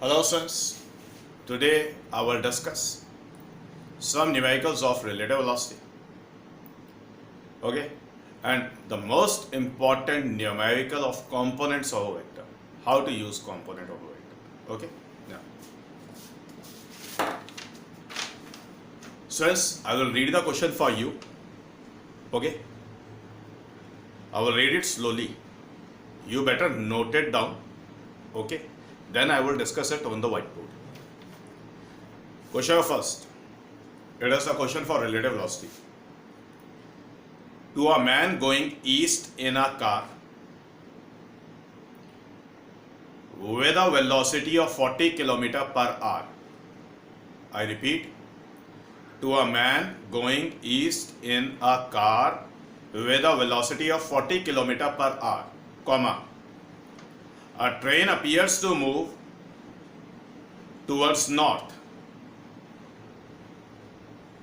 Hello students, today I will discuss some numericals of relative velocity. Okay, and the most important numerical of components of a vector. How to use component of a vector. Okay, now students, I will read the question for you. Okay, I will read it slowly. You better note it down. Okay, then I will discuss it on the whiteboard. Question first. It is a question for relative velocity. To a man going east in a car with a velocity of 40 km per hour. I repeat, to a man going east in a car with a velocity of 40 km per hour, comma, a train appears to move towards north.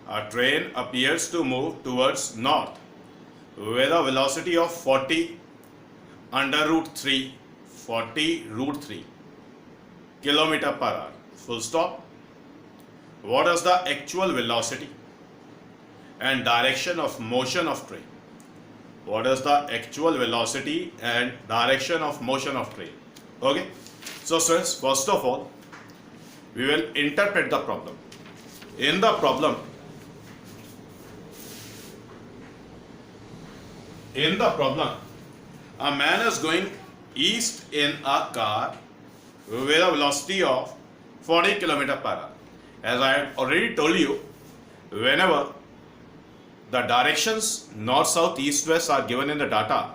A train appears to move towards north with a velocity of 40 under root 3 kilometer per hour. Full stop. What is the actual velocity and direction of motion of train? What is the actual velocity and direction of motion of train? Okay. So students, first of all, we will interpret the problem. In the problem, a man is going east in a car with a velocity of 40 km per hour. As I had already told you, whenever the directions north, south, east, west are given in the data,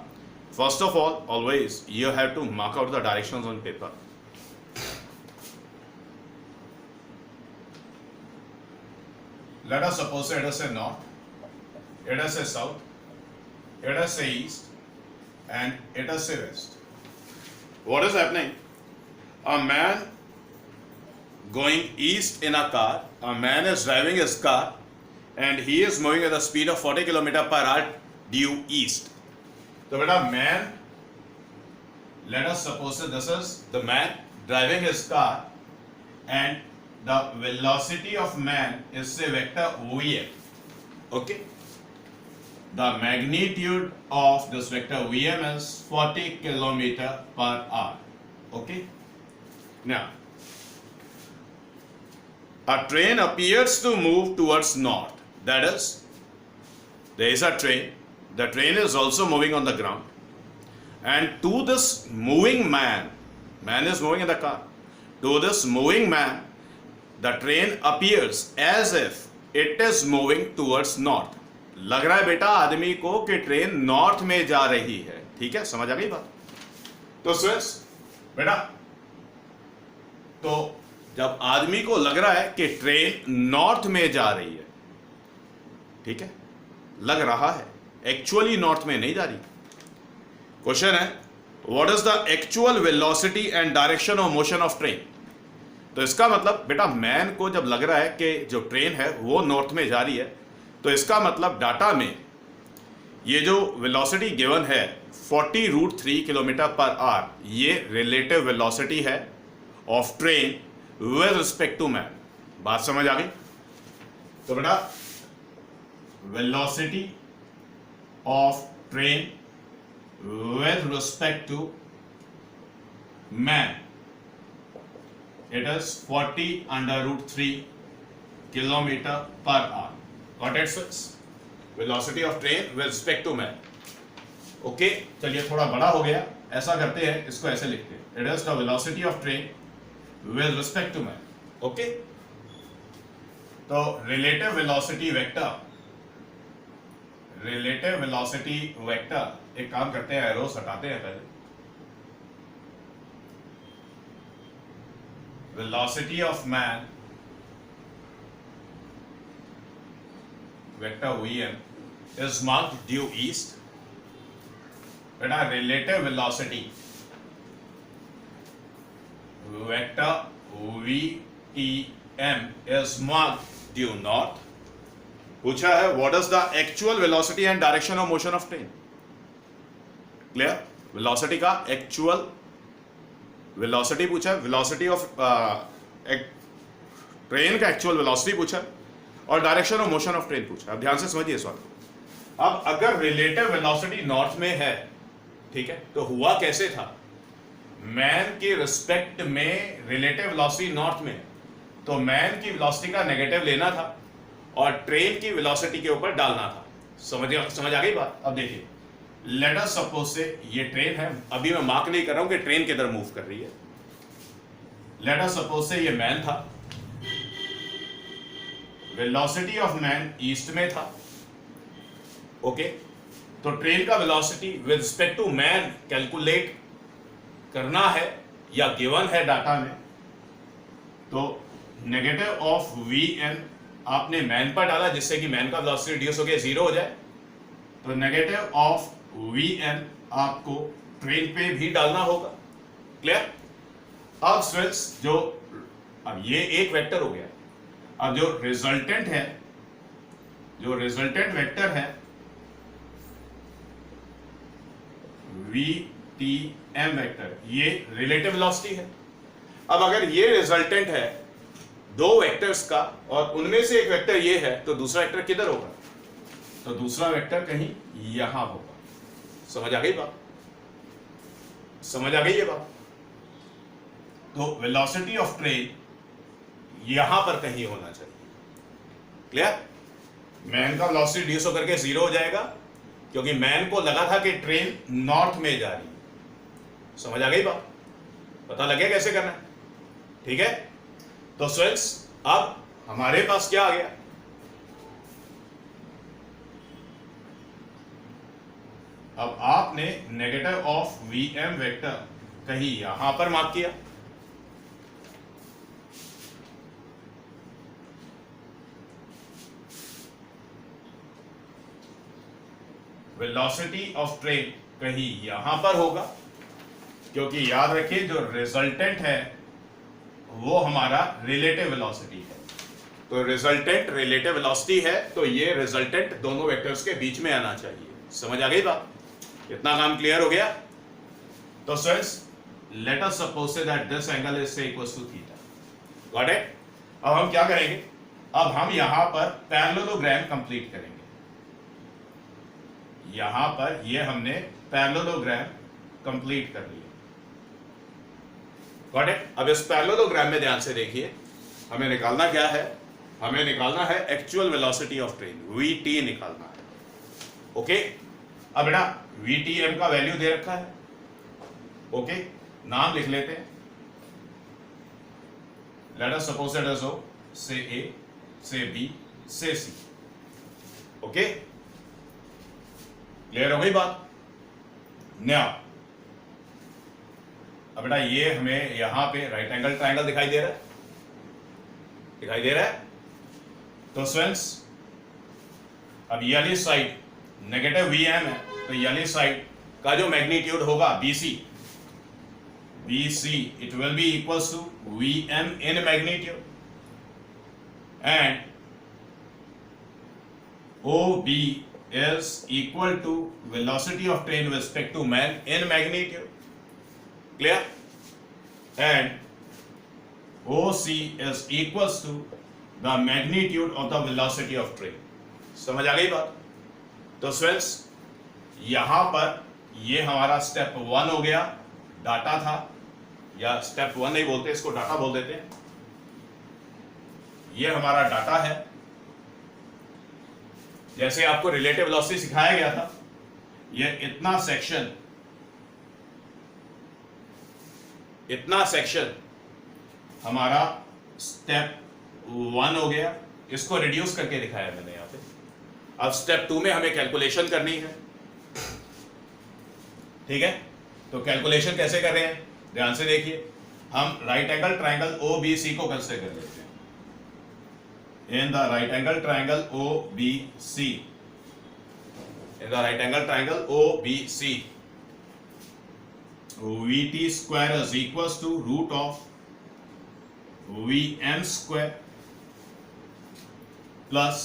first of all, always you have to mark out the directions on paper. Let us suppose it is a north, it is a south, it is a east, and it is a west. What is happening? A man going east in a car, a man is driving his car and he is moving at a speed of 40 km per hour due east. So beta man, let us suppose that this is the man driving his car and the velocity of man is say vector Vm. Okay. The magnitude of this vector Vm is 40 km per hour. Okay. Now, a train appears to move towards north. That is, there is a train. The train is also moving on the ground. And to this moving man is moving in the car. To this moving man, the train appears as if it is moving towards north. लग रहा है बेटा आदमी को कि train north में जा रही है. ठीक है, समझ आ गई बात? तो स्टूडेंट्स, बेटा, तो जब आदमी को लग रहा है कि ट्रेन नॉर्थ में जा रही है, ठीक है, लग रहा है, एक्चुअली नॉर्थ में नहीं जा रही. क्वेश्चन है, what is the actual velocity and direction of motion of train? तो इसका मतलब बेटा मैन को जब लग रहा है कि जो ट्रेन है वो नॉर्थ में जा रही है, तो इसका मतलब डाटा में ये जो वेलोसिटी गिवन है 40 रूट 3 किलोमीटर पर आवर, ये रिलेटिव वेलोसिटी है of train with respect to man. बात समझ आ गई? तो बेटा velocity of train with respect to man, it is 40 under root 3 kilometer per hour. Got it, friends? Velocity of train with respect to man. Okay, चलिए थोड़ा बड़ा हो गया, ऐसा करते हैं, इसको ऐसे लिखते हैं. It is the velocity of train with respect to man. Okay? तो relative velocity vector, एक काम करते हैं, एरोस हटाते हैं पहले. Velocity of man, vector Vm, is marked due east. But our relative velocity, vector Vtm, is marked due north. पूछा है what is the actual velocity and direction of motion of train? Clear? Velocity का actual velocity पूछा, velocity of train का actual velocity पूछा, और direction of motion of train पूछा। अब ध्यान से समझिए सवाल को। अब अगर रिलेटिव वेलोसिटी नॉर्थ में है, ठीक है, तो हुआ कैसे था, मैन की रिस्पेक्ट में रिलेटिव वेलोसिटी नॉर्थ में, तो मैन की वेलोसिटी का नेगेटिव लेना था और ट्रेन की वेलोसिटी के ऊपर डालना था। समझ आ गई बात। अब देखिए, लेट अस सपोज से ये ट्रेन है, अभी मैं मार्क नहीं कर रहा हूं कि ट्रेन किधर मूव कर रही है। लेट अस सपोज से ये मैन था, वेलोसिटी ऑफ मैन ईस्ट में था, ओके, तो ट्रेन का velocity with respect to man calculate करना है या गिवन है डाटा में, तो नेगेटिव ऑफ वी एन आपने मैन पर डाला जिससे कि मैन का वेलोसिटी रिड्यूस हो गया, जीरो हो जाए, तो नेगेटिव ऑफ वी एन आपको ट्रेन पे भी डालना होगा। क्लियर। अब स्टूडेंट्स जो, अब ये एक वेक्टर हो गया, अब जो रिजल्टेंट है, जो रिजल्टेंट वेक्टर है वी टी एम वेक्टर, ये रिलेटिव वेलोसिटी है। अब अगर ये रिजल्टेंट है दो वेक्टर्स का और उनमें से एक वेक्टर ये है, तो दूसरा वेक्टर किधर होगा, तो दूसरा वेक्टर कहीं यहां होगा। समझ आ गई बात, समझ आ गई ये बात। तो वेलोसिटी ऑफ ट्रेन यहां पर कहीं होना चाहिए। क्लियर। मैन का वेलोसिटी रिड्यूस होकर के जीरो हो जाएगा क्योंकि मैन को लगा था कि ट्रेन नॉर्थ में जा रही है। समझ आ गई बात, पता लग गया कैसे करना है, ठीक है। तो स्टूडेंट्स अब हमारे पास क्या आ गया, अब आपने negative of V M vector कहीं यहां पर मार्क किया, वेलोसिटी ऑफ ट्रेन कहीं यहां पर होगा, क्योंकि याद रखिए जो रिजल्टेंट है वो हमारा रिलेटिव वेलोसिटी है। तो रिजल्टेंट रिलेटिव वेलोसिटी है, तो ये रिजल्टेंट दोनों वेक्टर्स के बीच में आना चाहिए। समझ आ गई बात, इतना काम क्लियर हो गया। तो students let us suppose say that this angle is say equals to theta. Got it. अब हम क्या करेंगे, अब हम यहां पर पैरेललोग्राम कंप्लीट करेंगे। यहां पर ये हमने पैरेललोग्राम कंप्लीट कर लिया। Got it. अब इस पैरेललोग्राम में ध्यान से देखिए, हमें निकालना क्या है, हमें निकालना है actual velocity of train, V T निकालना है। ओके। अब बेटा वी टी एम का वैल्यू दे रखा है, ओके, नाम लिख लेते हैं। Let us suppose it is O say A से बी से सी। ओके, क्लियर हो गई बात। न्या अब बेटा ये हमें यहां पे राइट एंगल ट्रायंगल दिखाई दे रहा है, दिखाई दे रहा है। तो स्टूडेंट्स अब ये वाली साइड नेगेटिव वी एम है, तो ये वाली साइड का जो मैग्नीट्यूड होगा BC, it will be equals to Vm in magnitude, and OB is equal to velocity of train with respect to man in magnitude. Clear? And OC is equals to the magnitude of the velocity of train. समझ आ गई बात। तो students यहां पर ये हमारा step 1 हो गया, डाटा था, या स्टेप 1 नहीं बोलते इसको, डाटा बोल देते हैं। ये हमारा डाटा है, जैसे आपको रिलेटिव वेलोसिटी सिखाया गया था। ये इतना सेक्शन हमारा स्टेप 1 हो गया, इसको रिड्यूस करके दिखाया मैंने यहाँ पे। अब स्टेप 2 में हमें कैलकुलेशन करनी है, ठीक है। तो कैलकुलेशन कैसे कर रहे हैं, ध्यान से देखिए। हम राइट एंगल ट्रायंगल OBC को कंसीडर कर लेते हैं। इन the right angle triangle OBC, in the right angle triangle OBC, VT square is equals to root of VM square plus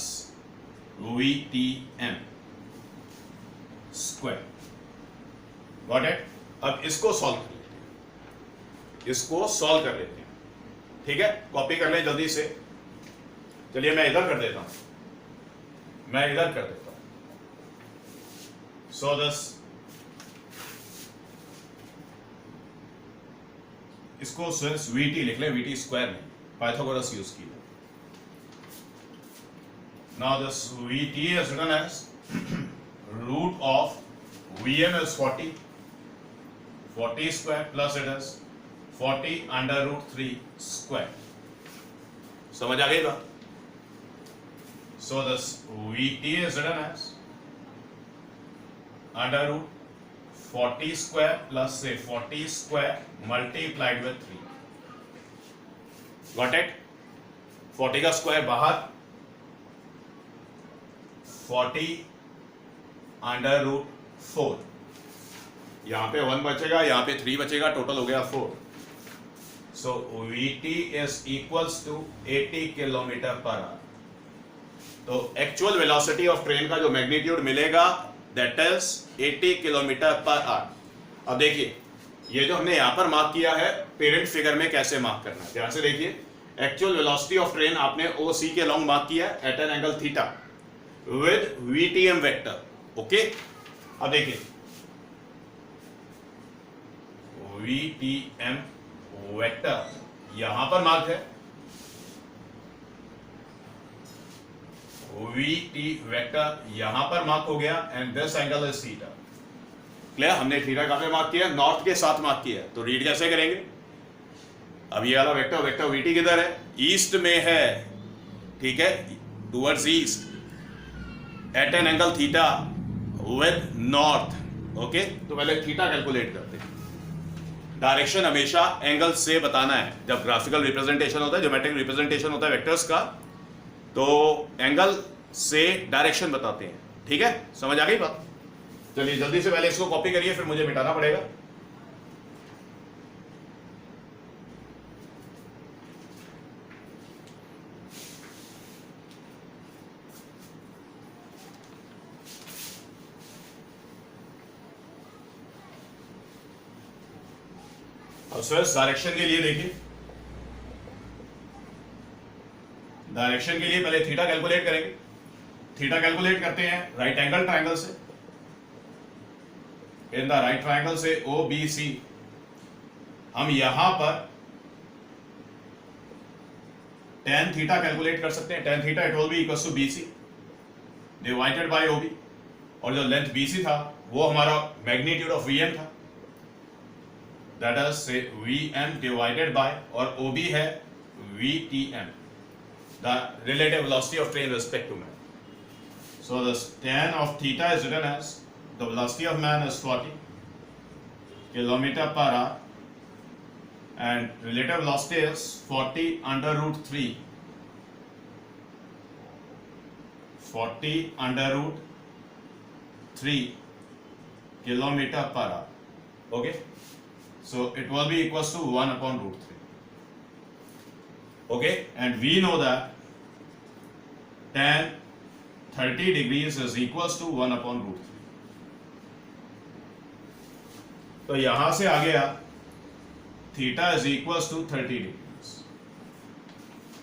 VTM square। Got it? अब इसको सॉल्व कर लेते हैं। इसको सॉल्व कर लेते हैं, ठीक है। कॉपी कर लें जल्दी से। चलिए मैं इधर कर देता हूं, मैं इधर कर देता हूं। सो दिस, इसको सिर्फ वीटी लिख लें, वीटी स्क्वायर नहीं, पाइथागोरस यूज की। Now this VT is written as root of VM is 40 square plus it is 40 under root 3 square. समझ आ गई बात? So this VT is written as under root 40 square plus से 40 square multiplied with 3। Got it? 40 का square बाहर, 40 under root 4, यहां पे 1 बचेगा, यहां पे 3 बचेगा, टोटल हो गया 4। So VT is equals to 80 kilometre per hour. तो एक्चुअल वेलोसिटी ऑफ ट्रेन का जो मैग्नीट्यूड मिलेगा that is 80 kilometre per hour. अब देखिए ये जो हमने यहां पर मार्क किया है, पेरेंट फिगर में कैसे मार्क करना है, ध्यान से देखिए। एक्चुअल वेलोसिटी ऑफ ट्रेन आपने OC के अलोंग मार्क किया at an angle theta with VTM vector, okay. अब देखिए VTM वेक्टर यहां पर मार्क है, VT वेक्टर यहां पर मार्क हो गया and this angle is theta. Clear? हमने थीटा कहां पे मार्क किया? नॉर्थ के साथ मार्क किया। तो रीड कैसे करेंगे? अब ये वाला वेक्टर, वेक्टर VT किधर है? ईस्ट में है, ठीक है, towards east eight an angle theta with north, okay. तो पहले थीटा कैलकुलेट करते हैं। डायरेक्शन हमेशा एंगल से बताना है। जब ग्राफिकल रिप्रेजेंटेशन होता है, ज्योमेट्रिक रिप्रेजेंटेशन होता है वेक्टर्स का, तो एंगल से डायरेक्शन बताते हैं, ठीक है। समझ आ गई बात? चलिए जल्दी से पहले इसको कॉपी करिए, फिर मुझे मिटाना पड़ेगा। अब सर डायरेक्शन के लिए देखिए, डायरेक्शन के लिए पहले थीटा कैलकुलेट करेंगे। थीटा कैलकुलेट करते हैं राइट एंगल ट्रायंगल से। इन द राइट ट्रायंगल से OBC हम यहां पर tan थीटा कैलकुलेट कर सकते हैं। tan theta it will be equal to BC divided by OB, और जो लेंथ BC था वो हमारा मैग्नीट्यूड ऑफ VM था, दैट इज से VM डिवाइडेड बाय, और OB है VTM, the relative velocity of train respect to man. So the tan of theta is written as the velocity of man is 40 kilometer per hour and relative velocity is 40 under root 3, 40 under root 3 kilometer per hour, okay. So it will be equals to 1 upon root 3. Okay, and we know that tan 30 degrees is equals to 1 upon root 3. तो यहां से आ गया theta is equals to 30 degrees,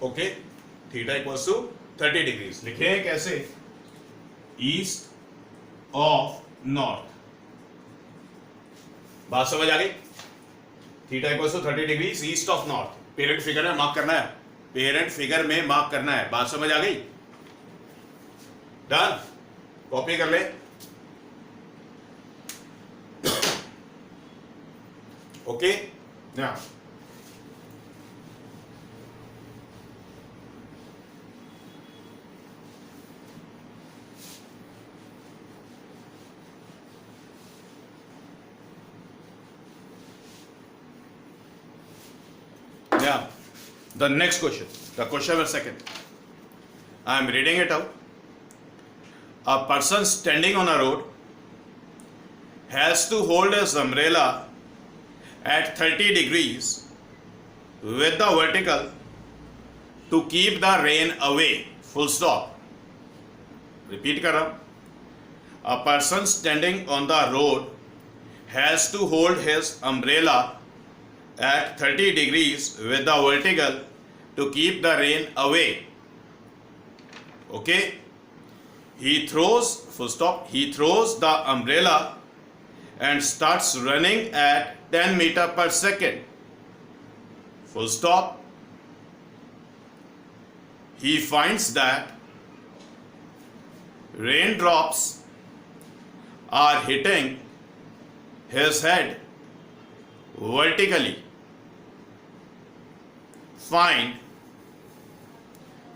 okay. Theta equals to 30 degrees लिखे कैसे? East of north. बात समझ आ गई? Theta equals to 30 degrees east of north. Parent figure में मार्क करना है, पेरेंट फिगर में मार्क करना है। बात समझ आ गई? डन? कॉपी कर ले। Okay, now the next question, the question number 2. I am reading it out. A person standing on a road has to hold his umbrella at 30 degrees with the vertical to keep the rain away. Full stop. Repeat kar raha hu. A person standing on the road has to hold his umbrella at 30 degrees with the vertical to keep the rain away. Okay? He throws, full stop, he throws the umbrella and starts running at 10 meter per second. Full stop. He finds that raindrops are hitting his head vertically. Find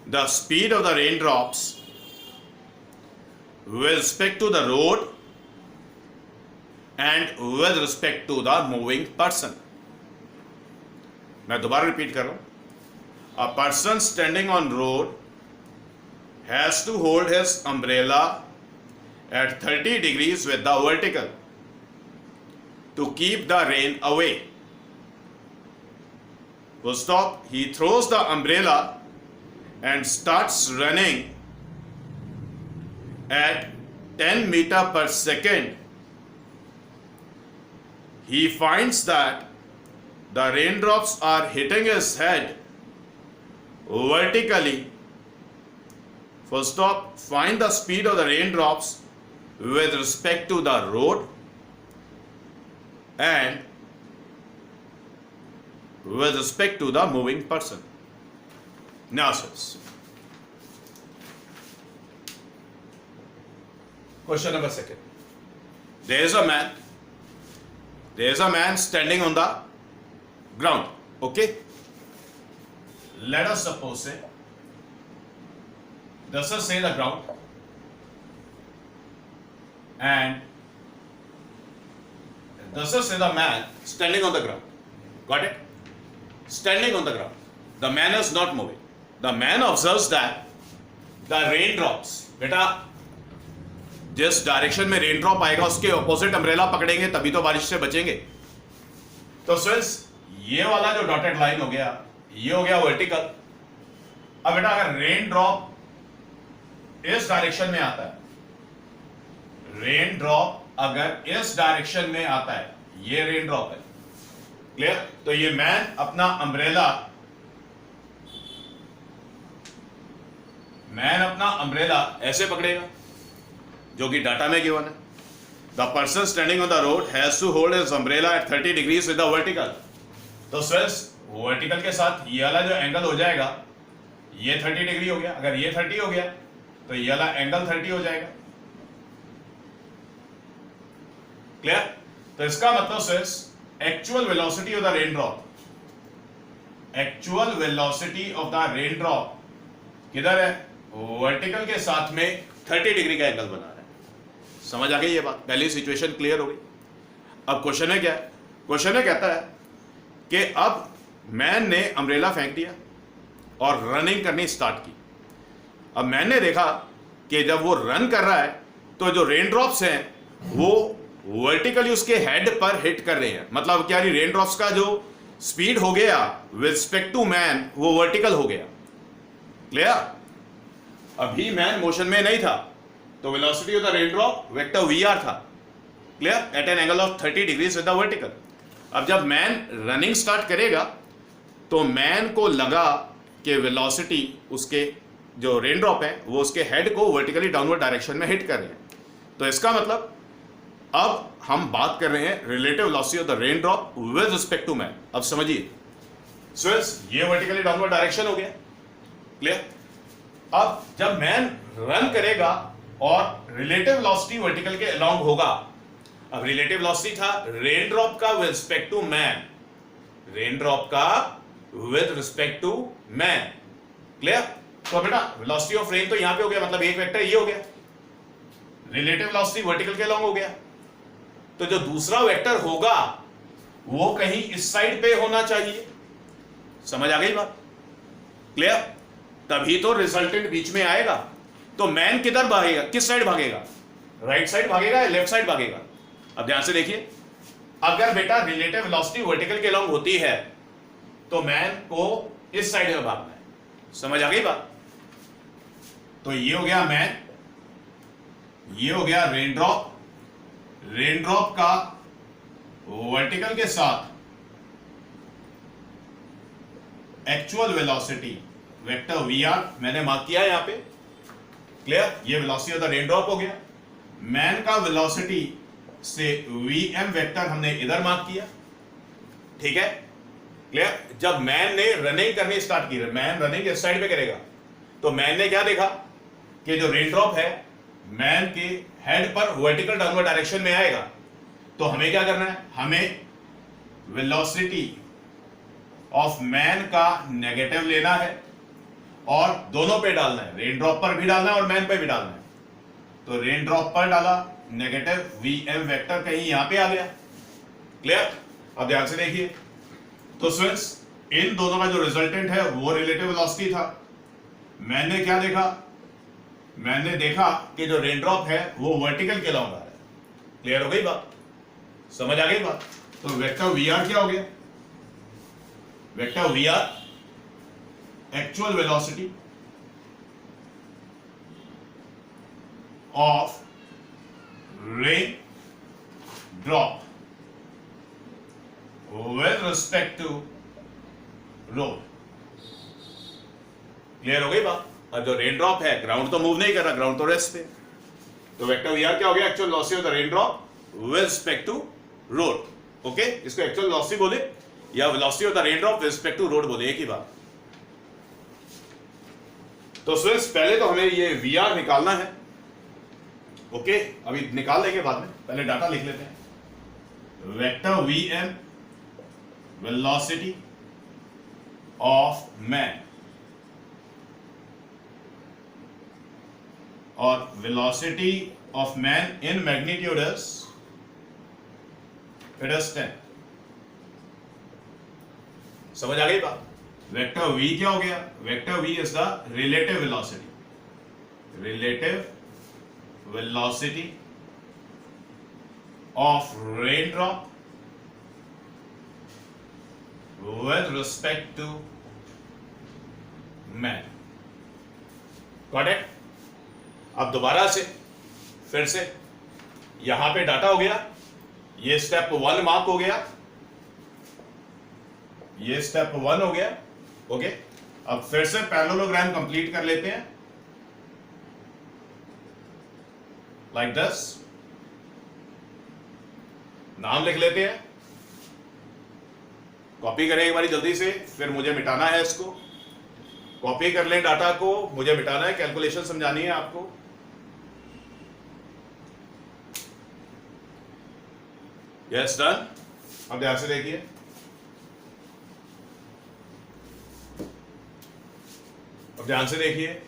the speed of the raindrops with respect to the road and with respect to the moving person. मैं दोबारा repeat कर रहा हूं. A person standing on road has to hold his umbrella at 30 degrees with the vertical to keep the rain away. Full stop. He throws the umbrella and starts running at 10 meter per second. He finds that the raindrops are hitting his head vertically. Full stop. Find the speed of the raindrops with respect to the road and with respect to the moving person. Now, sirs. Question number 2. There is a man standing on the ground. Okay? Let us suppose say, this is say the ground, and this is say the man standing on the ground. Got it? Standing on the ground. The man is not moving. The man observes that the raindrops, बेटा जिस direction में rain drop आएगा उसके opposite umbrella पकड़ेंगे तभी तो बारिश से बचेंगे. तो फ्रेंड्स ये वाला जो डॉटेड लाइन हो गया ये हो गया वर्टिकल. अब बेटा अगर रेन ड्रॉप इस डायरेक्शन में आता है, रेन ड्रॉप अगर इस डायरेक्शन में आता है, ये रेन ड्रॉप है, क्लियर? तो ये मैन अपना अम्ब्रेला ऐसे पकड़ेगा जो कि डाटा में गिवन है. The person standing on the road has to hold his umbrella at 30 degrees with the vertical. तो फ्रेंड्स वर्टिकल के साथ ये वाला जो एंगल हो जाएगा ये 30 डिग्री हो गया. अगर ये 30 हो गया तो ये वाला एंगल 30 हो जाएगा. क्लियर? तो इसका मतलब friends actual velocity of the rain drop किधर है? वर्टिकल के साथ में 30 डिग्री का एंगल बना रहा है. समझ आ गई ये बात? पहली सिचुएशन क्लियर हो गई. अब क्वेश्चन है क्या है? क्वेश्चन है कहता है कि अब मैन ने अम्ब्रेला फेंक दिया और रनिंग करनी स्टार्ट की. अब मैंने देखा कि जब वो रन कर रहा है तो जो रेन ड्रॉप्स हैं वो वर्टिकली उसके हेड पर हिट कर रहे हैं. मतलब क्या, रेन ड्रॉप्स का जो स्पीड हो गया विद रिस्पेक्ट टू मैन वो वर्टिकल हो गया. क्लियर? अभी मैन मोशन में नहीं था तो velocity of the rain drop vector VR था. Clear? At an angle of 30 degrees with the vertical. अब जब मैन रनिंग स्टार्ट करेगा तो मैन को लगा कि वेलोसिटी उसके जो रेन ड्रॉप है वो उसके हेड को वर्टिकली डाउनवर्ड डायरेक्शन में हिट कर रहे हैं. तो इसका मतलब अब हम बात कर रहे हैं relative velocity of the rain drop with respect to man. अब समझिए, सो ये वर्टिकली डाउनवर्ड डायरेक्शन हो गया. क्लियर? अब जब मैन रन करेगा और रिलेटिव वेलोसिटी वर्टिकल के अलोंग होगा. अब रिलेटिव वेलोसिटी था रेन ड्रॉप का with respect to man, rain drop का with respect to man. Clear? तो बेटा वेलोसिटी ऑफ रेन तो यहां पे हो गया, मतलब एक वेक्टर ये हो गया. रिलेटिव वेलोसिटी वर्टिकल के अलोंग हो गया. तो जो दूसरा वेक्टर होगा वो कहीं इस साइड पे होना चाहिए. समझ आ गई बात? क्लियर? तभी तो रिजल्टेंट बीच में आएगा. तो मैन किधर भागेगा? किस साइड भागेगा? राइट साइड भागेगा या लेफ्ट साइड भागेगा? अब ध्यान से देखिए, अगर बेटा रिलेटिव वेलोसिटी वर्टिकल के अलोंग होती है तो मैन को इस साइड में भागना है. समझ आ गई बात? तो ये हो गया मैन, ये हो गया रेन ड्रॉप. रेन ड्रॉप का वर्टिकल के साथ actual velocity vector V R मैंने मार्क किया है यहाँ पे, क्लियर, ये velocity of the rain drop हो गया। मैन का वेलोसिटी से वी एम वेक्टर हमने इधर मार्क किया, ठीक है, क्लियर। जब मैन ने रनिंग करनी स्टार्ट की, मैन रनिंग इस साइड पे करेगा, तो मैन ने क्या देखा कि जो रेन ड्रॉप है मैन के हेड पर वर्टिकल डाउनवर्ड डायरेक्शन में आएगा। तो हमें क्या करना है, हमें वेलोसिटी ऑफ मैन का नेगेटिव लेना है और दोनों पे डालना है, रेन ड्रॉप पर भी डालना है और मैन पे भी डालना है। तो रेन ड्रॉप पर डाला, नेगेटिव वी एम वेक्टर कहीं यहां पे आ गया, क्लियर। अब ध्यान से देखिए, तो स्टूडेंट्स इन दोनों का जो रिजल्टेंट है वो रिलेटिव वेलोसिटी था। मैंने क्या देखा, मैंने देखा कि जो रेन ड्रॉप है वो वर्टिकल के लॉन्ग आ रहा है, क्लियर हो गई बात, समझ आ गई बात। तो वेक्टर वी आर क्या हो गया, vector V R actual velocity of rain drop with respect to road, clear हो गई बात। अब जो रेन ड्रॉप है ग्राउंड तो मूव नहीं कर रहा, ग्राउंड तो रेस्ट पे, तो वेक्टर वी आर क्या हो गया, actual velocity of the rain drop with respect to road, okay. इसको एक्चुअल वेलोसिटी बोले या velocity of the rain drop with respect to road बोले, एक ही बात। तो स्टूडेंट्स पहले तो हमें ये वी आर निकालना है, ओके, अभी निकाल लेंगे बाद में, पहले डाटा लिख लेते हैं। Vector V M velocity of man or velocity of man in magnitude is 10। समझ आ गई बात। वेक्टर v क्या हो गया, vector v is the relative velocity, relative velocity of rain drop with respect to man, got it। अब दोबारा से फिर से यहां पे डाटा हो गया, ये स्टेप 1 मार्क हो गया, ये स्टेप 1 हो गया, ओके। अब फिर से पैरेललोग्राम कंप्लीट कर लेते हैं लाइक दिस, नाम लिख लेते हैं, कॉपी करें एक बारी जल्दी से, फिर मुझे मिटाना है इसको, कॉपी कर लें डाटा को, मुझे मिटाना है, कैलकुलेशन समझानी है आपको। Yes done. अब ध्यान से देखिए, अब ध्यान से देखिए,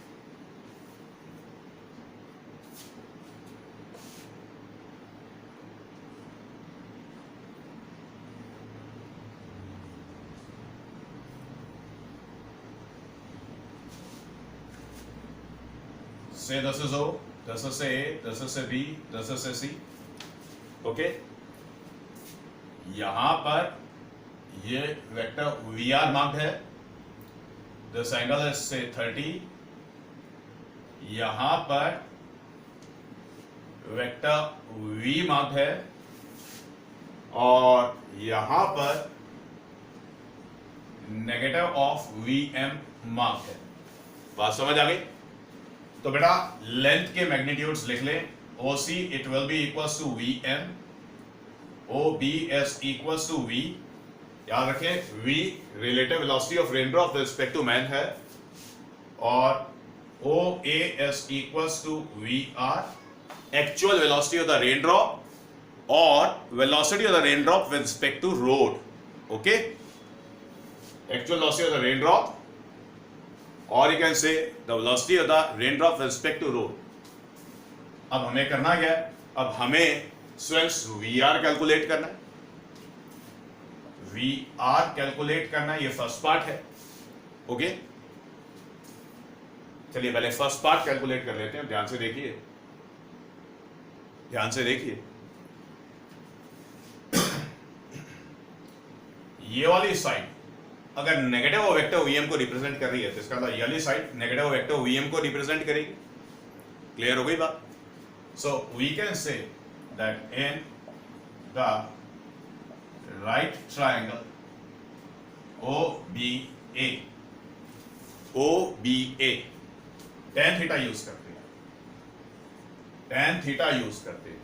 say this is O, this is A, this is B, this is C, okay. यहां पर ये वेक्टर वी आर मार्क्ड है, दिस एंगल इज से 30, यहां पर वेक्टर वी मार्क्ड है और यहां पर negative of V M mark है, बात समझ आ गई। तो बेटा लेंथ के मैग्नीट्यूड्स लिख लें, O C it will be equals to V M, O B S equals to V, याद रखें V relative velocity of rain drop with respect to man है, और O A S equals to V R actual velocity of the rain drop और velocity of the rain drop with respect to road, okay. Actual velocity of the rain drop और you can say the velocity of the rain drop with respect to road. अब हमें करना क्या है, अब हमें students we are calculate करना है, वी आर कैलकुलेट करना है, ये फर्स्ट पार्ट है, ओके। चलिए पहले फर्स्ट पार्ट कैलकुलेट कर लेते हैं, ध्यान से देखिए, ध्यान से देखिए, ये वाली साइड अगर नेगेटिव वेक्टर वीएम को रिप्रेजेंट कर रही है तो इसका मतलब ये वाली साइड नेगेटिव वेक्टर वीएम को रिप्रेजेंट करेगी, क्लियर हो गई बात। So we can say that in the right triangle O B A, O B A, tan theta use करते हैं, tan थीटा यूज करते हैं,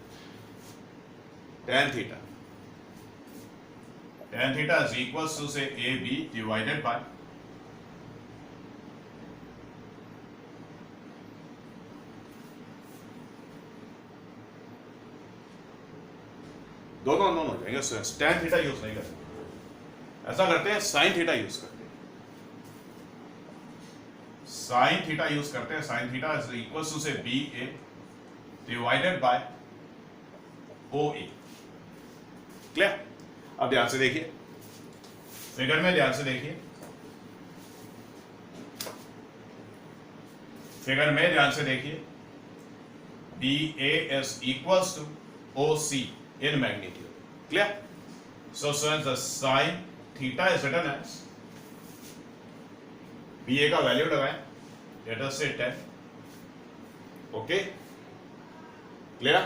tan theta is equals to से ए बी डिवाइडेड बाय दोनों हो जाएंगे, tan थीटा यूज नहीं करते, ऐसा करते हैं sin थीटा यूज करते हैं, sin थीटा यूज करते हैं, sin theta is equals to say B A divided by O A. Clear? अब ध्यान से देखिए, फिगर में ध्यान से देखिए, फिगर में ध्यान से देखिए, B A is equals to O C in magnitude. Clear? So the sin theta is written as BA का वैल्यू लगाएं, let us say 10. Okay? Clear?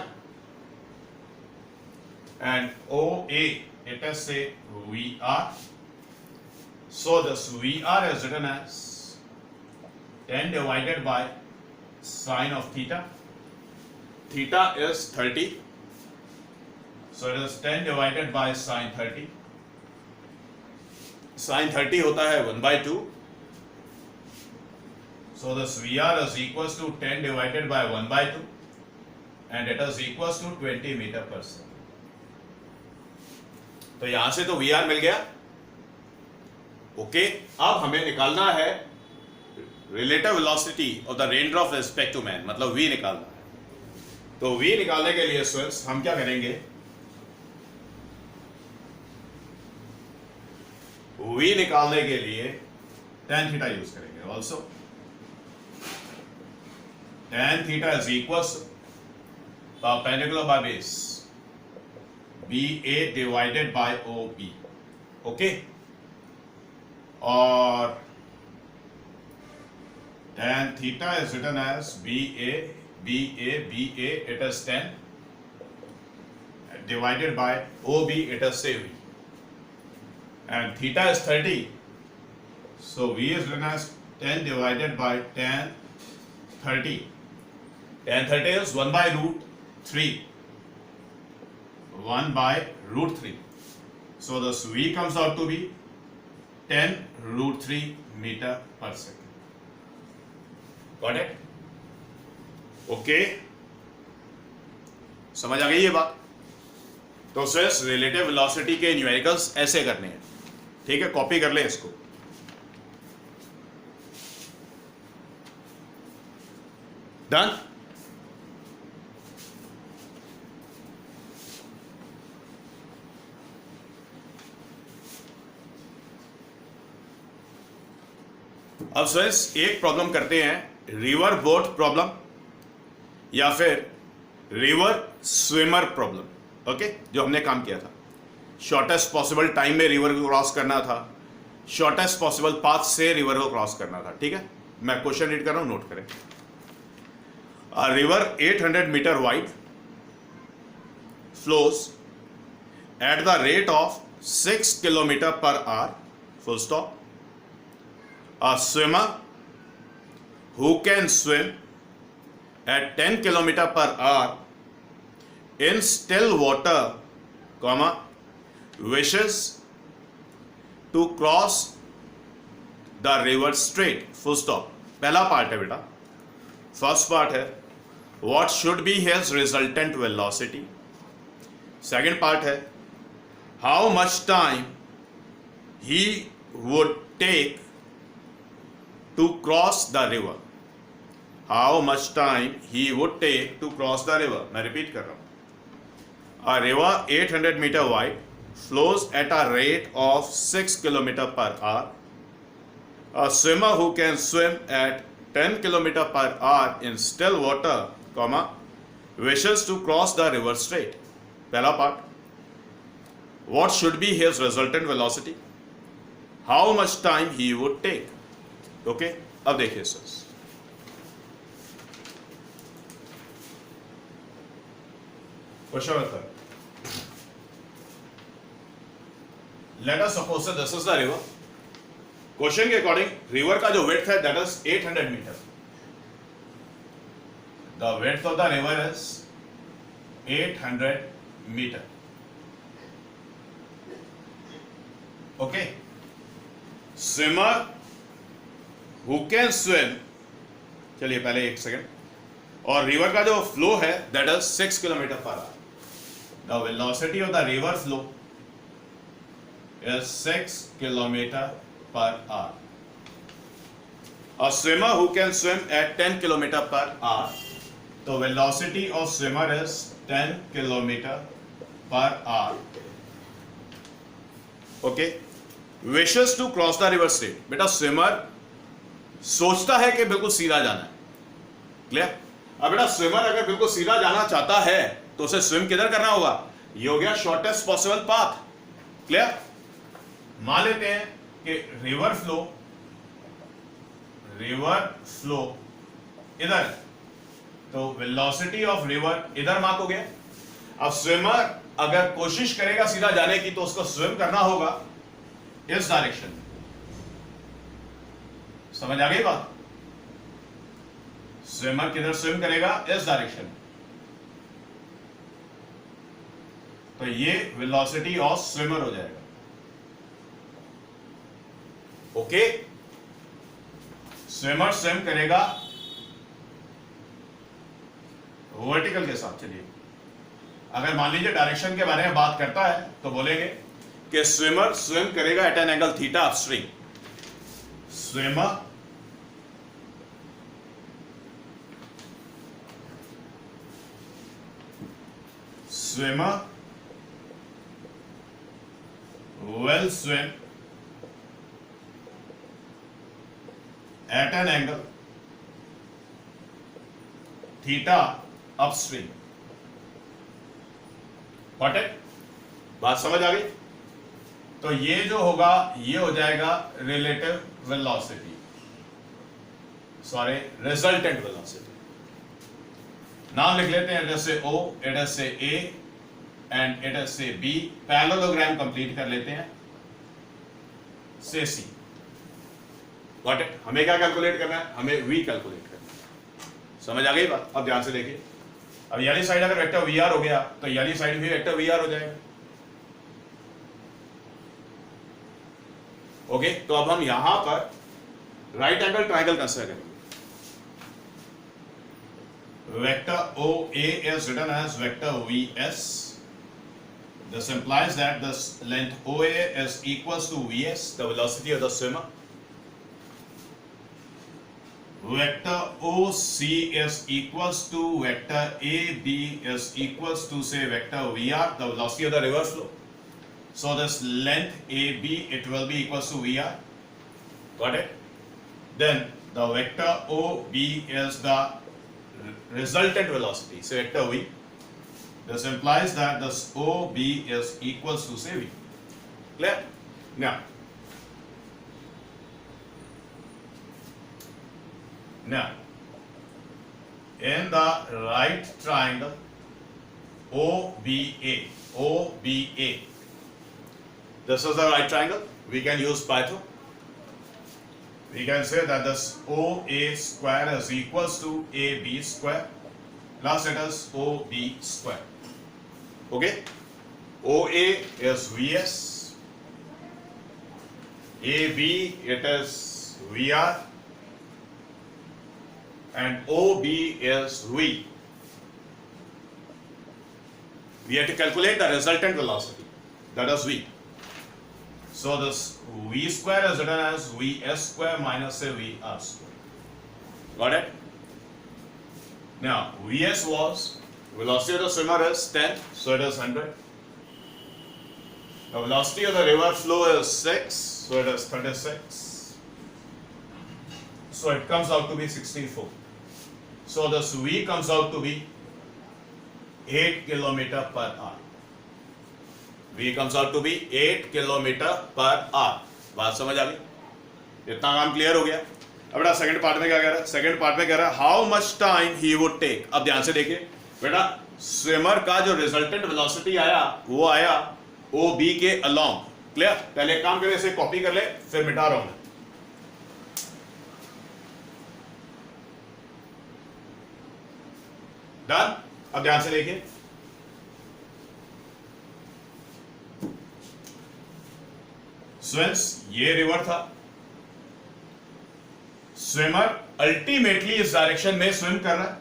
And OA, let us say VR. So this VR is written as 10 divided by sine of theta. Theta is 30. So it is 10 divided by sin 30. Sin 30 होता है 1/2. So this VR is equals to 10 divided by 1/2 and it is equals to 20 meter per second. तो यहां से तो VR मिल गया. Okay, अब हमें निकालना है relative velocity of the rain drop respect to man, मतलब V निकालना है. तो V निकालने के लिए स्टूडेंट्स हम क्या करेंगे, V निकालने के लिए tan थीटा यूज करेंगे. Also tan theta is equals perpendicular by base BA divided by OB. Okay, और tan theta is written as BA it is 10 divided by OB, it is say V. And theta is 30, so V is written as 10 divided by tan 30. Tan 30 is 1 by root 3. 1 by root 3. So this V comes out to be 10 root 3 meter per second. Got it? Okay. समझ आ गई ये बात? तो सिर्फ relative velocity के numericals ऐसे करने हैं. ठीक है, कॉपी कर लें इसको. डन? अब फ्रेंड्स एक प्रॉब्लम करते हैं, रिवर बोट प्रॉब्लम या फिर रिवर स्विमर प्रॉब्लम. ओके, जो हमने काम किया था, शॉर्टेस्ट पॉसिबल टाइम में रिवर को क्रॉस करना था, शॉर्टेस्ट पॉसिबल पाथ से रिवर को क्रॉस करना था. ठीक है, मैं क्वेश्चन रीड कर रहा हूं, नोट करें. A river 800 meter wide flows at the rate of 6 km per hour, full stop. A swimmer who can swim at 10 km per hour in still water, comma, wishes to cross the river straight, full stop. पहला part है बेटा, first part है what should be his resultant velocity. Second part है how much time he would take to cross the river. How much time he would take to cross the river. मैं repeat कर रहा हूँ. A river 800 meter wide flows at a rate of 6 km per hour. A swimmer who can swim at 10 km per hour in still water, comma, wishes to cross the river straight. पहला part, what should be his resultant velocity, how much time he would take. okay, अब देखिए sir, question number, let us suppose that this is the river. क्वेश्चन के according river का जो width है that is 800 meter. The width of the river is 800 meter. Okay. Swimmer who can swim, चलिए पहले एक सेकेंड, और रिवर का जो फ्लो है that is 6 kilometre per our. The velocity of the river flow is 6 kilometre per our. A swimmer who can swim at 10 kilometer per hour, तो velocity of swimmer is 10 kilometer per hour. Okay. Wishes to cross the river straight. बेटा swimmer सोचता है कि बिल्कुल सीधा जाना है. Clear? अब बेटा swimmer अगर बिल्कुल सीधा जाना चाहता है तो उसे swim किधर करना होगा? ये हो गया shortest possible path. क्लियर? मान लेते हैं कि रिवर फ्लो इधर, तो वेलोसिटी ऑफ रिवर इधर मार्क हो गया. अब स्विमर अगर कोशिश करेगा सीधा जाने की तो उसको स्विम करना होगा इस डायरेक्शन में. समझ आ गई बात? स्विमर किधर स्विम करेगा? इस डायरेक्शन में. तो ये वेलोसिटी ऑफ स्विमर हो जाएगा. ओके. स्विमर स्विम करेगा वर्टिकल के साथ. चलिए अगर मान लीजिए डायरेक्शन के बारे में बात करता है तो बोलेंगे कि स्विमर स्विम करेगा at an angle theta upstream. Swimmer will swim at an angle theta upstream. Got it? बात समझ आ गई? तो ये जो होगा ये हो जाएगा relative velocity, sorry resultant velocity. नाम लिख लेते हैं. इधर से O, इधर से A एंड इधर से B. पैरेललोग्राम कंप्लीट कर लेते हैं से C. Got it? हमें क्या कैलकुलेट करना है? हमें V कैलकुलेट करना है. समझ आ गई बात? अब ध्यान से देखिए. अब याली साइड अगर वेक्टर VR हो गया तो याली साइड भी वेक्टर VR हो जाएगा. ओके. तो अब हम यहां पर राइट एंगल ट्रायंगल कंसीडर करेंगे. Vector OA is written as vector VS. This implies that the length OA is equals to VS, the velocity of the swimmer. Vector OC is equals to vector AB is equals to say vector VR, the velocity of the river flow. So this length AB it will be equals to VR. Got it? Then the vector OB is the resultant velocity, say vector V. This implies that this OB is equals to say V. Clear? Now in the right triangle OBA, this is the right triangle. We can use Python. We can say that this OA square is equals to AB square plus it is OB square. Okay? OA is VS, AB it is VR, and OB is V. We have to calculate the resultant velocity, that is V. So this V square is written as VS square minus say VR square. Got it? Now VS was velocity of the swimmer is 10, so it is 100. The velocity of the river flow is 6, so it is 36. So it comes out to be 64. So this V comes out to be 8 kilometer per hour. V comes out to be 8 kilometer per hour. बात समझ आ गई? इतना काम clear हो गया. अब बेटा सेकंड पार्ट में क्या कह रहा है? सेकंड पार्ट में कह रहा है how much time he would take. अब ध्यान से देखिए बेटा, स्विमर का जो रिजल्टेंट वेलोसिटी आया वो आया OB के अलोंग. क्लियर? पहले काम करें, इसे कॉपी कर ले, फिर मिटा रहा हूं मैं. डन। अब ध्यान से देखिए, स्विम्स, ये रिवर था, स्विमर अल्टीमेटली इस डायरेक्शन में स्विम कर रहा है,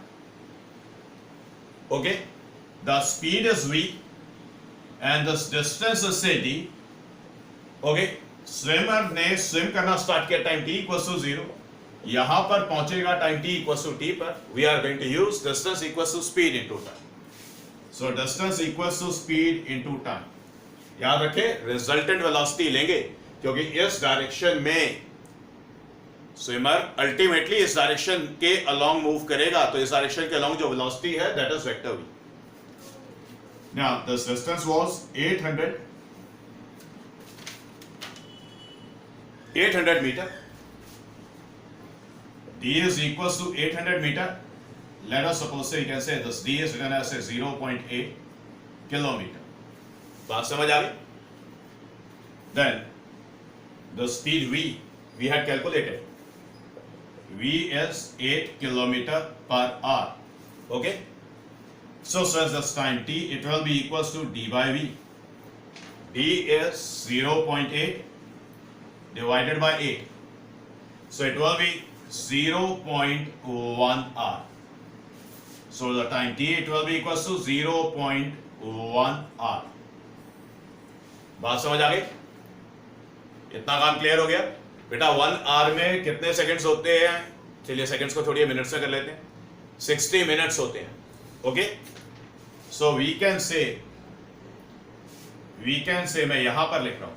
okay, the speed is v and the distance is say d, okay. Swimmer ने स्विम करना स्टार्ट किया टाइम t इक्वल टू 0, यहां पर पहुंचेगा time t equal to t पर, we are going to use distance equal to speed into time, so distance equal to speed into time. याद रखें resultant velocity लेंगे क्योंकि इस डायरेक्शन में स्विमर अल्टीमेटली इस डायरेक्शन के अलोंग मूव करेगा, तो इस डायरेक्शन के अलोंग जो वेलोसिटी है that is vector v। Now this distance was 800 meter, d is equals to 800 meter. Let us suppose say you can say this d is written as 0.8 kilometer. बात समझ आ गई? Then the speed v we had calculated, v is 8 kilometer per hour, okay. So as this time t, it will be equals to d by v. d is 0.8 divided by 8, so it will be 0.1 hour. So the time t it will be equals to 0.1 hour. बात समझ आ गई? इतना काम clear हो गया बेटा? 1 our में कितने सेकंड्स होते हैं? चलिए सेकंड्स को छोड़िए, मिनट्स में कर लेते हैं। 60 मिनट्स होते हैं, ओके। सो वी कैन से मैं यहां पर लिख रहा हूं,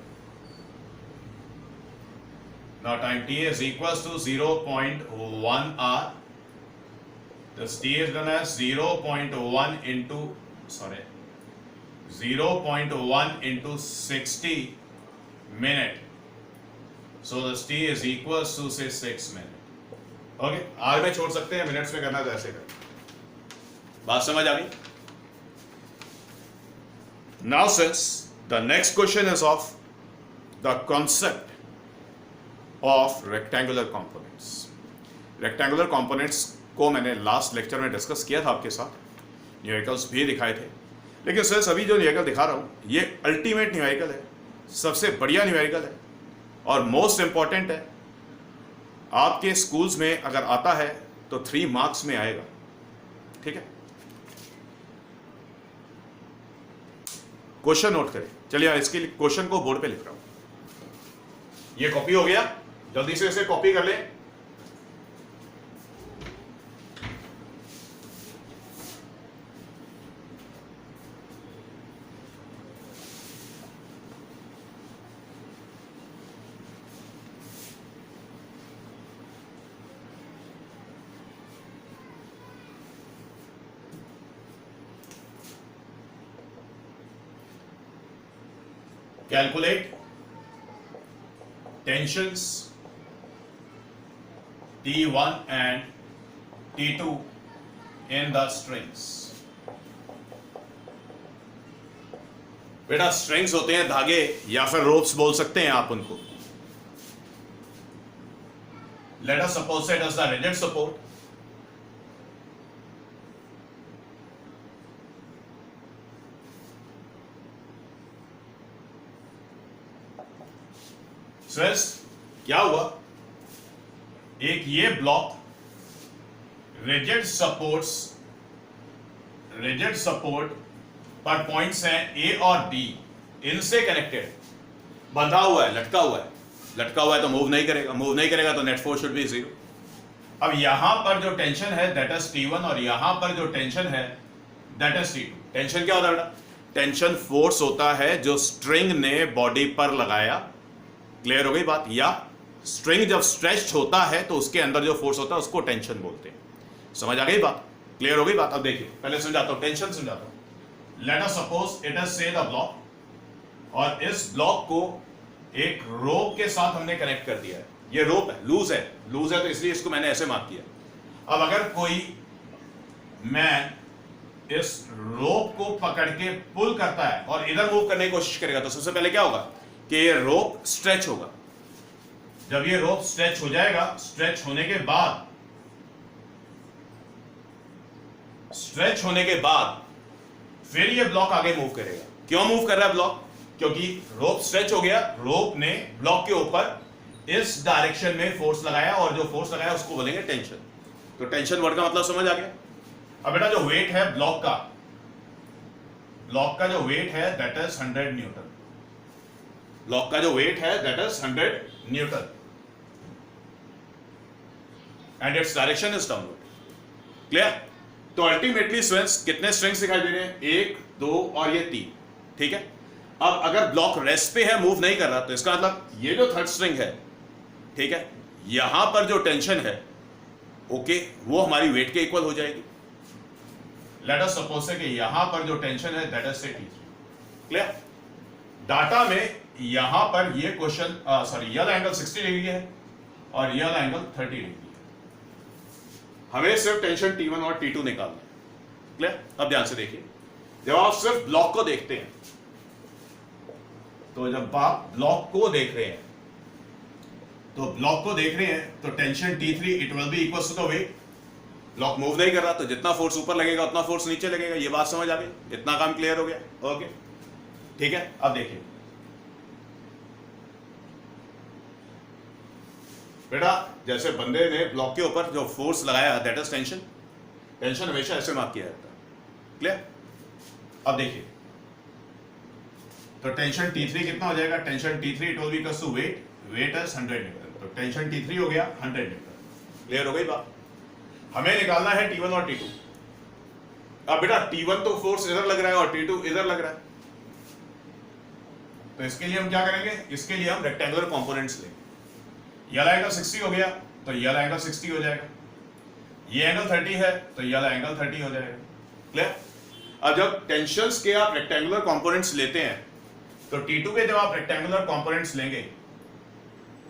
now time t is equals to 0.1 hour. This t is done as 0.1 into 60 minute. So this t is equals to say 6 minute. Okay, are में छोड़ सकते हैं, मिनट्स में करना तो ऐसे कर। बात समझ आ गई? Now since the next question is of the concept of rectangular components. Rectangular components को मैंने लास्ट लेक्चर में डिस्कस किया था आपके साथ, न्यूमेरिकल्स भी दिखाए थे, लेकिन सर अभी जो न्यूमेरिकल दिखा रहा हूँ ये अल्टीमेट न्यूमेरिकल है, सबसे बढ़िया न्यूमेरिकल है और मोस्ट इंपॉर्टेंट है। आपके स्कूल्स में अगर आता है तो 3 मार्क्स में आएगा, ठीक है। क्वेश्चन नोट करें। चलिए इसके लिए क्वेश्चन को बोर्ड पे लिख रहा हूं। ये कॉपी हो गया, जल्दी से इसे कॉपी कर लें। Calculate tensions T1 and T2 in the strings. बेटा स्ट्रिंग्स होते हैं धागे या फिर रोप्स बोल सकते हैं आप उनको। Let us suppose it as the rigid support. Stress क्या हुआ, एक ये ब्लॉक रिजिड सपोर्ट पर पॉइंट्स हैं ए और बी, इनसे कनेक्टेड बंधा हुआ है, लटका हुआ है तो मूव नहीं करेगा तो नेट फोर्स शुड बी 0। अब यहां पर जो टेंशन है दैट इज T1 और यहां पर जो टेंशन है दैट इज T2। टेंशन क्या होता है बेटा? टेंशन फोर्स होता है जो स्ट्रिंग ने बॉडी पर लगाया। क्लियर हो गई बात? या स्ट्रिंग जब स्ट्रेच्ड होता है तो उसके अंदर जो फोर्स होता है उसको टेंशन बोलते हैं। समझ आ गई बात? क्लियर हो गई बात? अब देखिए पहले समझाता हूं, टेंशन समझाता हूं। Late us suppose it is से द ब्लॉक, और इस ब्लॉक को एक रोप के साथ हमने कनेक्ट कर दिया है। ये रोप है, लूज है तो इसलिए इसको मैंने ऐसे मार्क किया। अब अगर कोई मैन इस रोप को पकड़ के पुल करता है और इधर मूव करने की कोशिश करेगा तो सबसे पहले क्या होगा कि ये रोप स्ट्रेच होगा। जब ये रोप स्ट्रेच हो जाएगा, स्ट्रेच होने के बाद स्ट्रेच होने के बाद फिर ये ब्लॉक आगे मूव करेगा। क्यों मूव कर रहा है ब्लॉक? क्योंकि रोप स्ट्रेच हो गया, रोप ने ब्लॉक के ऊपर इस डायरेक्शन में फोर्स लगाया और जो फोर्स लगाया उसको बोलेंगे टेंशन। तो टेंशन वर्ड का मतलब समझ आ गया। अब बेटा जो वेट है ब्लॉक का जो वेट है दैट इज 100 न्यूटन। ब्लॉक का जो वेट है that is 100 Newton and its direction is downward. Clear? तो अल्टीमेटली स्ट्रेंग्स कितने स्ट्रिंग्स दिखाई दे रहे हैं? 1 2 और ये 3। ठीक है। अब अगर ब्लॉक रेस्ट पे है, मूव नहीं कर रहा, तो इसका मतलब ये जो थर्ड स्ट्रिंग है, ठीक है, यहां पर जो टेंशन है ओके वो हमारी वेट के इक्वल हो जाएगी। लेट अस सपोज से कि यहां पर जो टेंशन है दैट इज से T3। क्लियर? डाटा में यहां पर ये क्वेश्चन सॉरी यल एंगल 60 डिग्री है और यल एंगल 30 डिग्री है। हमें सिर्फ टेंशन T1 और T2 निकालना है। क्लियर? अब ध्यान से देखिए, जब आप सिर्फ ब्लॉक को देखते हैं, तो जब आप ब्लॉक को देख रहे हैं तो tension T3 it will be equal to the weight. Block move नहीं कर रहा तो जितना फोर्स ऊपर लगेगा उतना फोर्स नीचे लगेगा। ये बात समझ आ गई? इतना काम क्लियर हो गया? ओके ठीक है। अब देखिए बेटा, जैसे बंदे ने ब्लॉक के ऊपर जो फोर्स लगाया दैट इज टेंशन। टेंशन हमेशा ऐसे मार्क किया जाता है। क्लियर? अब देखिए तो टेंशन T3 कितना हो जाएगा? Tension T3 it will be equal to weight is 100 newton. तो टेंशन T3 हो गया 100 न्यूटन। क्लियर हो गई बात? हमें निकालना है T1 और T2। अब बेटा T1 तो फोर्स इधर लग रहा है और T2 इधर लग रहा है, तो इसके लिए हम क्या करेंगे? इसके लिए हम रेक्टेंगुलर कंपोनेंट्स लेंगे। यल एंगल 60 हो गया तो यल एंगल 60 हो जाएगा। ये एंगल 30 है तो यल एंगल 30 हो जाएगा। क्लियर? अब जब टेंशंस के आप रेक्टेंगुलर कंपोनेंट्स लेते हैं तो T2 के जब आप रेक्टेंगुलर कंपोनेंट्स लेंगे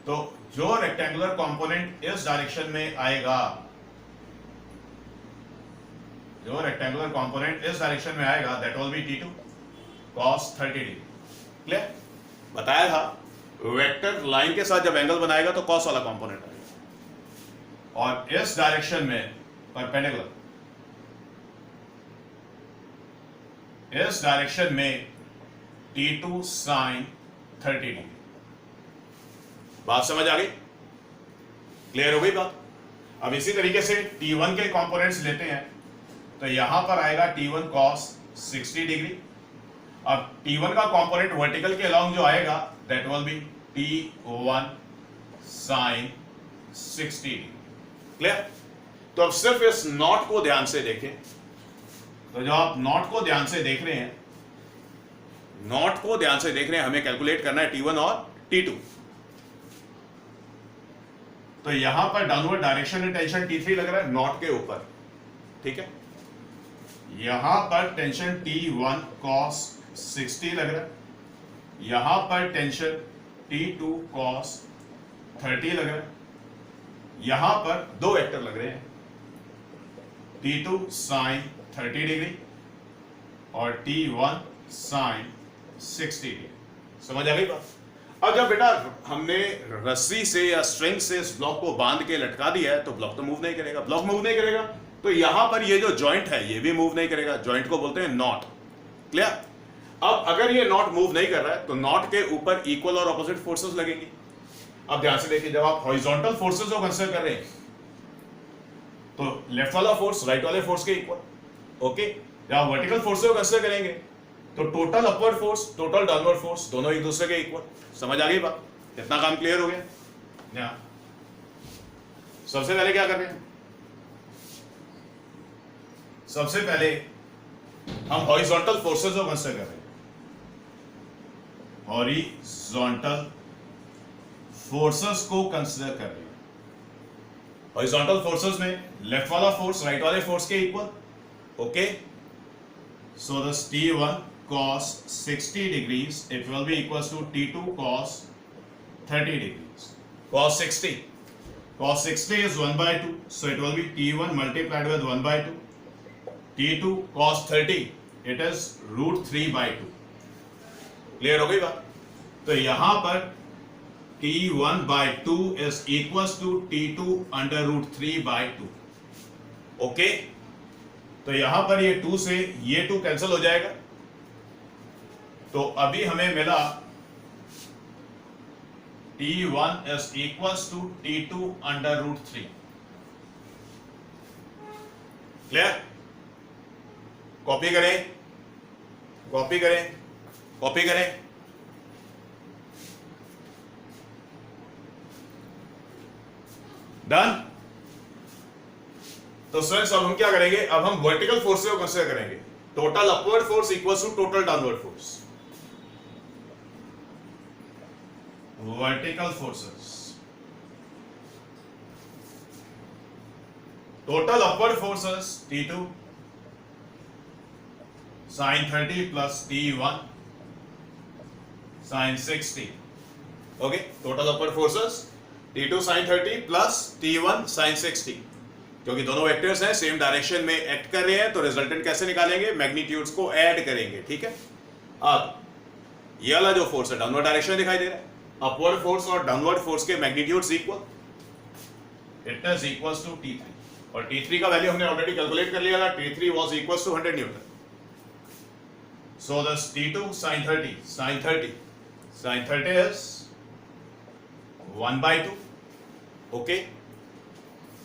तो जो रेक्टेंगुलर कंपोनेंट इस डायरेक्शन में आएगा, that will be T2 cos 30 degree. Clear? बताया था वेक्टर लाइन के साथ जब एंगल बनाएगा तो cos वाला कंपोनेंट आएगा और इस डायरेक्शन में परपेंडिकुलर, इस डायरेक्शन में T2 sin 30 डिग्री। बात समझ आ गई? क्लियर हो गई बात? अब इसी तरीके से T1 के कंपोनेंट्स लेते हैं तो यहां पर आएगा T1 cos 60 डिग्री। अब T1 का कंपोनेंट वर्टिकल के अलोंग जो आएगा that will be T1 sin 60 degree. Clear? तो अब सिर्फ इस नॉट को ध्यान से देखें, तो जब आप नॉट को ध्यान से देख रहे हैं, हमें कैलकुलेट करना है T1 और T2। तो यहां पर डाउनवर्ड डायरेक्शन में टेंशन T3 लग रहा है नॉट के ऊपर। ठीक है? यहां पर टेंशन T1 cos 60 लग रहा है, यहां पर टेंशन T2 cos 30 लग रहा है, यहां पर दो वेक्टर लग रहे हैं T2 sin 30 डिग्री और T1 sin 60 डिग्री। समझ आ गई बात? अब जब बेटा हमने रस्सी से या स्ट्रिंग से इस ब्लॉक को बांध के लटका दिया है तो ब्लॉक तो मूव नहीं करेगा। ब्लॉक मूव नहीं करेगा तो यहां पर ये जो जॉइंट है ये भी मूव नहीं करेगा। जॉइंट को बोलते हैं नॉट। क्लियर? अब अगर ये नॉट मूव नहीं कर रहा है तो नॉट के ऊपर इक्वल और ऑपोजिट फोर्सेस लगेंगी। अब ध्यान से देखिए, जब आप हॉरिजॉन्टल फोर्सेस को कंसीडर कर रहे हैं तो लेफ्ट वाला फोर्स राइट वाले फोर्स के इक्वल। ओके? जब आप वर्टिकल फोर्सेस को कंसीडर करेंगे तो total upward force, total downward force दोनों एक दूसरे के इक्वल। समझ आ गई बात? इतना काम क्लियर हो गया? सबसे पहले क्या कर रहे हैं? सबसे पहले हम हॉरिजॉन्टल फोर्सेस को कंसीडर कर रहे हैं। हॉरिजॉन्टल फोर्सेस को कंसीडर कर रहे हैं। हॉरिजॉन्टल फोर्सेस में लेफ्ट वाला फोर्स राइट वाले फोर्स के equal. Okay? So this T1 cos 60 degrees it will be equals to T2 cos 30 degrees. Cos 60 is 1 by 2, so it will be T1 multiplied with 1 by 2. T2 cos 30 it is root 3 by 2. Clear हो गई बात? तो यहां पर T1 by 2 is equals to T2 under root 3 by 2. Okay? तो यहां पर ये 2 से ये 2 कैंसिल हो जाएगा, तो अभी हमें मिला T1 is equals to T2 under root 3. Clear? Copy करें, कॉपी करें, कॉपी करें। डन। तो स्टूडेंट्स अब हम क्या करेंगे, अब हम वर्टिकल फोर्स को कंसीडर करेंगे। Total upward force equals to total downward force. Vertical forces, total upward forces T2 sin 30 plus T1 sin 60। Okay, total upward forces T2 sin 30 plus T1 sin 60। क्योंकि दोनों वेक्टर्स हैं, same direction में act कर रहे हैं, तो resultant कैसे निकालेंगे, मैग्नीट्यूड्स को ऐड करेंगे। ठीक है, अब ये वाला जो फोर्स है डाउनवर्ड डायरेक्शन दिखाई दे रहा है, अपवर्ड फोर्स और डाउनवर्ड फोर्स के magnitudes equal, it is equals to T3, और T3 का वैल्यू हमने ऑलरेडी कैलकुलेट कर लिया था, T3 was equals to 100 newton. So this T2 sin 30 is 1/2, okay,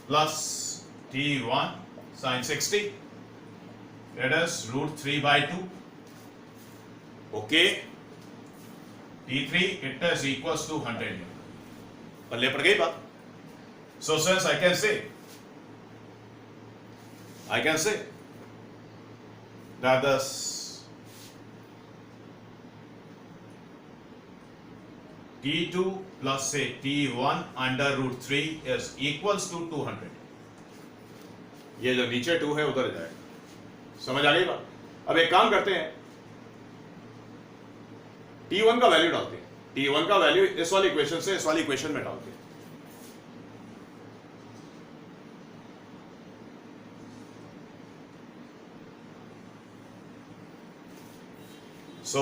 plus T1 sin 60, that is √3/2, okay, T3 it is equals to 100 Newton। पल्ले पड़ गई बात। So since I can say that this T2 plus say T1 under √3 is equals to 200। ये जो नीचे 2 है उधर जाएगा। समझ आ गई बात? अब एक काम करते हैं, T1 का वैल्यू डालते हैं। T1 का वैल्यू इस वाली इक्वेशन से इस वाली इक्वेशन में डालते हैं। So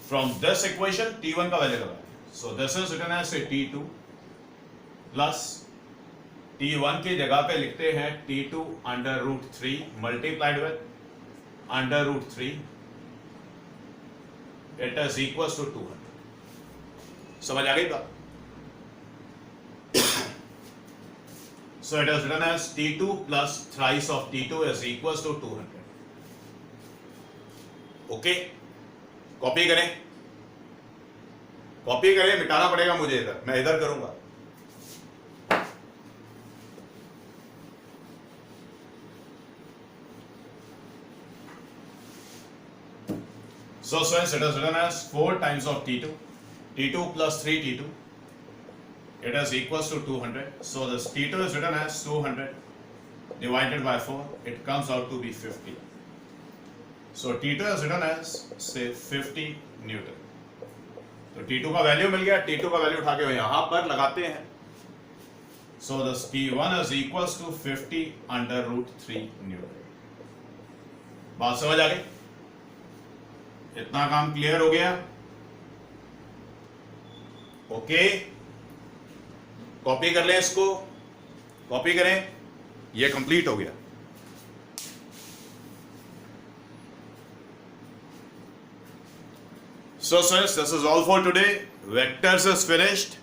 from this equation T1 का वैल्यू लगाएं। So this is written as say T2 plus T1 की जगह पे लिखते हैं T2 under √3 multiplied with under √3, it is equals to 200। समझ आ गई बात? So it is written as T2 plus thrice of T2 is equals to 200। Okay, copy करें, कॉपी करें, मिटाना पड़ेगा मुझे इधर, मैं इधर करूंगा। So since it is written as 4 times of T2 plus 3 T2, it is equals to 200. So this T2 is written as 200 divided by 4, it comes out to be 50. So T2 is written as say 50 Newton। तो T2 का value मिल गया, T2 का value उठा के यहां पर लगाते हैं। So this T1 is equals to 50 under √3 Newton। बात समझ आ गई? इतना काम क्लियर हो गया? ओके, कॉपी कर लें इसको, कॉपी करें, ये कंप्लीट हो गया। So students, this is all for today. Vectors is finished,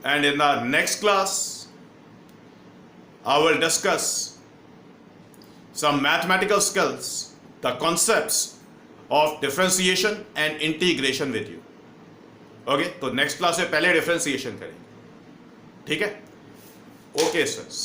and in the next class I will discuss some mathematical skills, the concepts of differentiation and integration with you। Okay, तो next class में पहले differentiation करेंगे। ठीक है? Okay students।